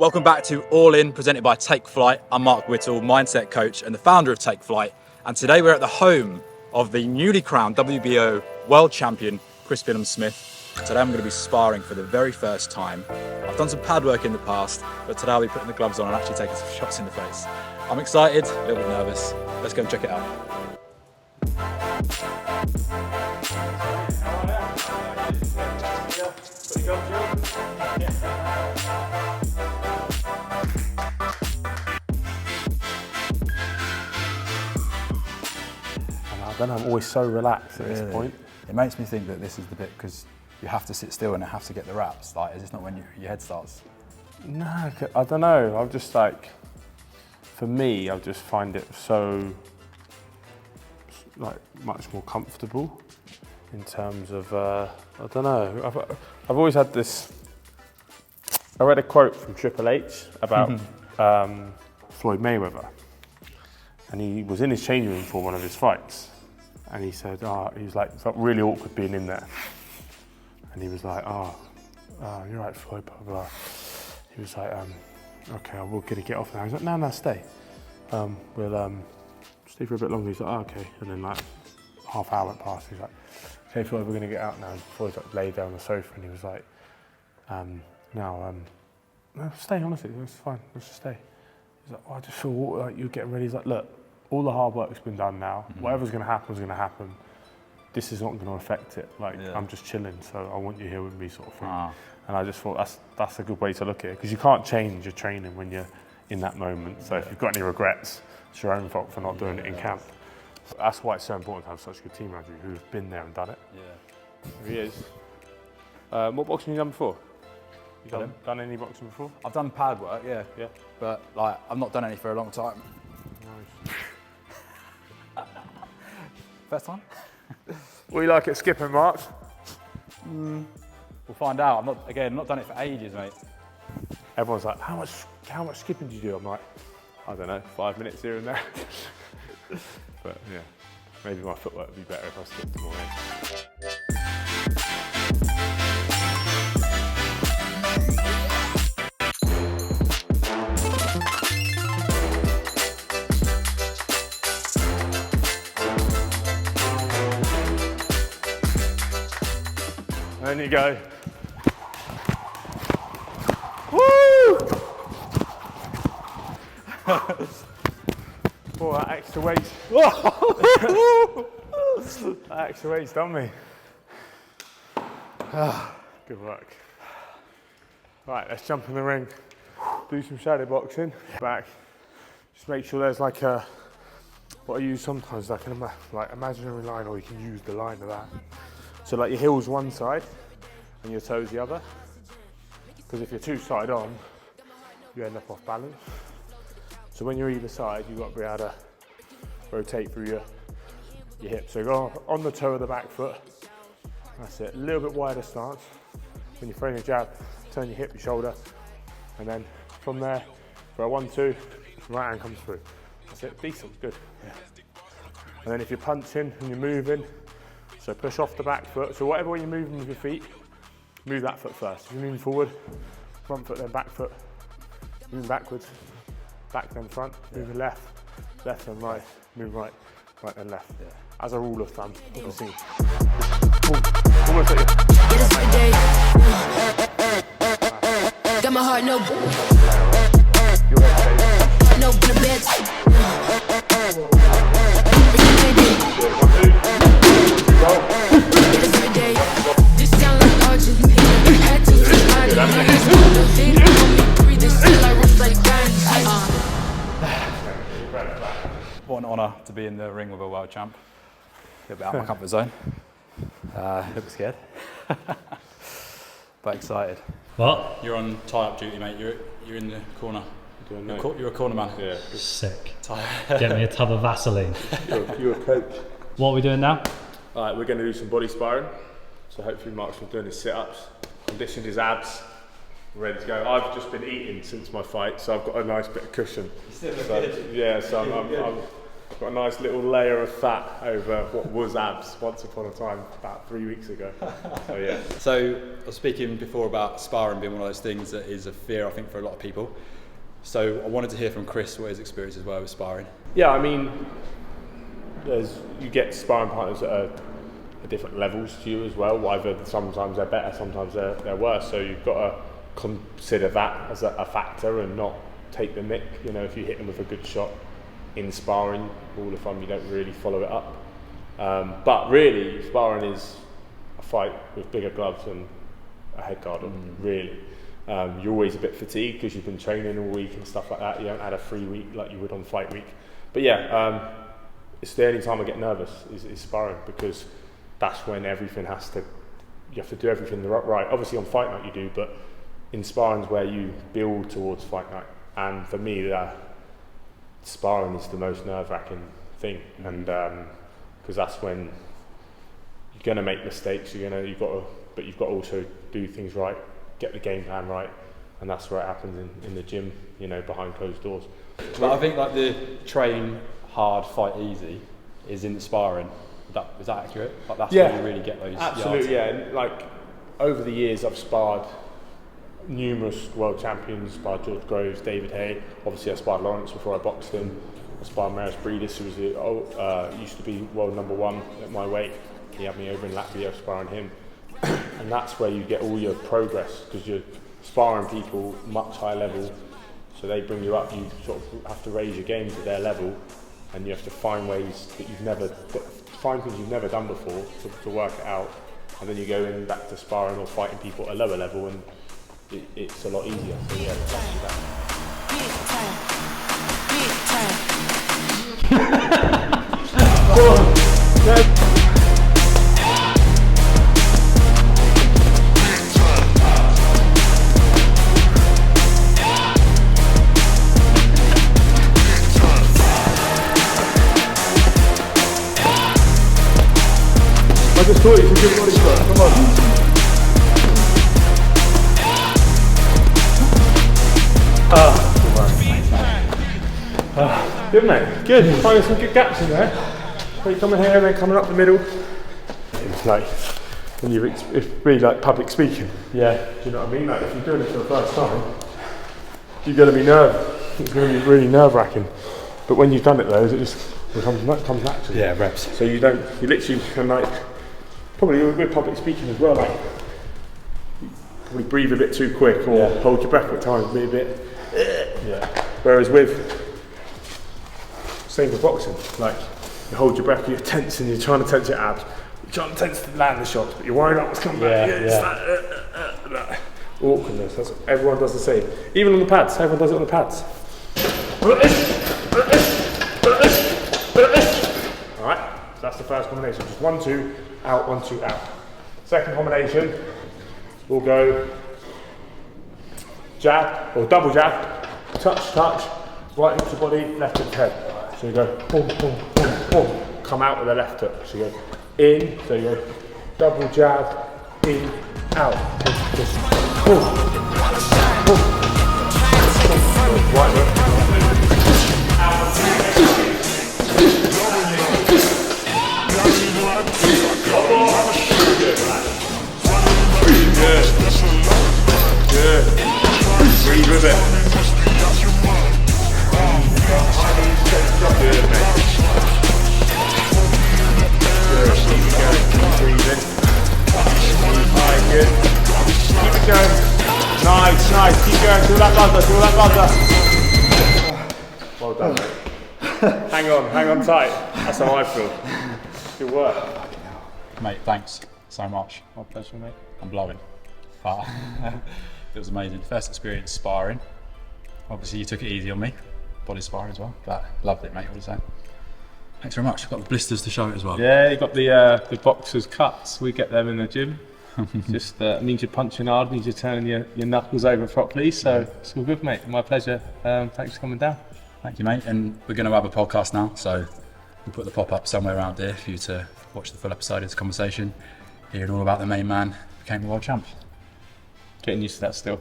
Welcome back to All In, presented by Take Flight. I'm Mark Whittle, mindset coach and the founder of Take Flight. And today we're at the home of the newly crowned WBO world champion, Chris Billam-Smith. Today I'm going to be sparring for the very first time. I've done some pad work in the past, but today I'll be putting the gloves on and actually taking some shots in the face. I'm excited, a little bit nervous. Let's go and check it out. I don't know, I'm always so relaxed at this point. It makes me think that this is the bit because you have to sit still and have to get the wraps. Like, is this not when your head starts? No, I don't know. I'm just like, for me, I just find it so, like, much more comfortable in terms of, I don't know. I've always had this, I read a quote from Triple H about Floyd Mayweather. And he was in his changing room for one of his fights. And he said, he was like, felt really awkward being in there. And he was like, you're right, Floyd, blah, blah. He was like, okay, we're gonna get off now. He's like, no, stay. We'll stay for a bit longer. He's like, okay. And then like half hour went past. He's like, okay, Floyd, we're gonna get out now. And Floyd like laid down on the sofa and he was like, no, stay, honestly, it's fine, let's just stay. He's like, I just feel like you're getting ready. He's like, look, all the hard work's been done now. Whatever's gonna happen is gonna happen. This is not gonna affect it. Like, I'm just chilling, so I want you here with me, sort of thing. And I just thought that's a good way to look at it, because you can't change your training when you're in that moment. So if you've got any regrets, it's your own fault for not doing it in camp. That's why it's so important to have such a good team around you who've been there and done it. Yeah. Here he is. What boxing have you done before? You done any boxing before? I've done pad work, yeah. But like, I've not done any for a long time. Nice. First time? What do you like at skipping, Mark? We'll find out. I've not done it for ages, mate. Everyone's like, how much skipping do you do? I'm like, I don't know, 5 minutes here and there. But yeah, maybe my footwork would be better if I skipped more. There you go. Woo! Oh, that extra weight. That extra weight's done me. Good work. Right, let's jump in the ring. Do some shadow boxing. Back. Just make sure there's like a, what I use sometimes, like an imaginary line, or you can use the line of that. So like your heel's one side and your toes the other. Because if you're too side on, you end up off balance. So when you're either side, you've got to be able to rotate through your hips. So go on the toe of the back foot. That's it. A little bit wider stance. When you're throwing a jab, turn your hip, your shoulder, and then from there, for a 1-2, right hand comes through. That's it. Decent. Good. Yeah. And then if you're punching and you're moving, so push off the back foot. So whatever way you're moving with your feet, move that foot first. If you're moving forward, front foot, then back foot. Moving backwards, back then front. Moving left, left then right. Move right, right then left. Yeah. As a rule of thumb, you can see. Almost like got my heart no What an honour to be in the ring with a world champ. A bit out of my comfort zone. A bit scared. But excited. What? You're on tie-up duty, mate. You're in the corner. You're a corner man. Yeah. Sick. Get me a tub of Vaseline. You're a coach. What are we doing now? Alright, we're going to do some body sparring. So hopefully Mark's been doing his sit-ups, conditioned his abs, ready to go. I've just been eating since my fight, so I've got a nice bit of cushion. You still look good. Yeah, so got a nice little layer of fat over what was abs once upon a time, about 3 weeks ago. So yeah. So I was speaking before about sparring being one of those things that is a fear, I think, for a lot of people. So I wanted to hear from Chris what his experience as well with sparring. Yeah, I mean, you get sparring partners that are at different levels to you as well. Either sometimes they're better, sometimes they're worse. So you've got to consider that as a factor and not take the nick. You know, if you hit them with a good shot in sparring, rule of thumb, you don't really follow it up. But really, sparring is a fight with bigger gloves and a head guard on, really. You're always a bit fatigued because you've been training all week and stuff like that. You don't add a free week like you would on fight week. But yeah, it's the only time I get nervous is sparring, because that's when everything you have to do everything right. Obviously on fight night you do, but in sparring's where you build towards fight night. And for me, sparring is the most nerve-wracking thing, and because that's when you're going to make mistakes. You've got to also do things right, get the game plan right, and that's where it happens in the gym, behind closed doors. But I think like the train hard, fight easy is in the sparring. Is that accurate? Like that's where you really get those. Absolutely, yards. yeah. And like over the years, I've sparred numerous world champions. Sparred George Groves, David Hay. Obviously, I sparred Lawrence before I boxed him. I sparred Maris Breedis, who was used to be world #1 at my weight. He had me over in Latvia sparring him, and that's where you get all your progress, because you're sparring people much higher level. So they bring you up. You sort of have to raise your game to their level, and you have to find ways that find things you've never done before to work it out, and then you go in back to sparring or fighting people at a lower level, and it's a lot easier. So yeah, it's actually that. I just thought it's a good body shot, come on. Good mate, good. Finding some good gaps in there. When you coming here and then coming up the middle. It's like, it's really like public speaking. Yeah. Do you know what I mean? Like if you're doing it for the first time, you're going to be it's going to be really nerve-wracking. But when you've done it though, it comes naturally. Yeah, reps. So you literally can probably with public speaking as well, like probably breathe a bit too quick or hold your breath at times, be a bit. Yeah. Whereas same with boxing, like you hold your breath, you're tense and you're trying to tense your abs, you're trying to tense to land the shots, but you're worried about what's coming back. It's that awkwardness. Everyone does the same. Even on the pads, everyone does it on the pads. Alright, so that's the first combination. Just 1, 2, out, 1, 2, out. Second combination, we'll go jab or double jab, touch, right into the body, left into the head. So you go boom, boom, boom, boom, come out with the left hook. So you go in, so you go double jab, in, out, boom, boom, right hook. Good. Breathe with it. Good, mate. Good. Keep going. Keep breathing. Alright, good. Keep it going. Nice. Keep going. Do that buzzer. Well done, mate. Hang on tight. That's how I feel. Good work. Mate, thanks so much. My pleasure, mate. I'm blowing. But it was amazing. First experience sparring. Obviously you took it easy on me. Body sparring as well. But loved it, mate. What do you say? Thanks very much. I've got the blisters to show it as well. Yeah, you got the boxers cuts. We get them in the gym. Just means you're punching hard, means you're turning your knuckles over properly. So it's all good, mate. My pleasure. Thanks for coming down. Thank you, mate. And we're going to have a podcast now, so we'll put the pop-up somewhere around here for you to watch the full episode of this conversation, hearing all about the main man who became the world champ. Getting used to that still.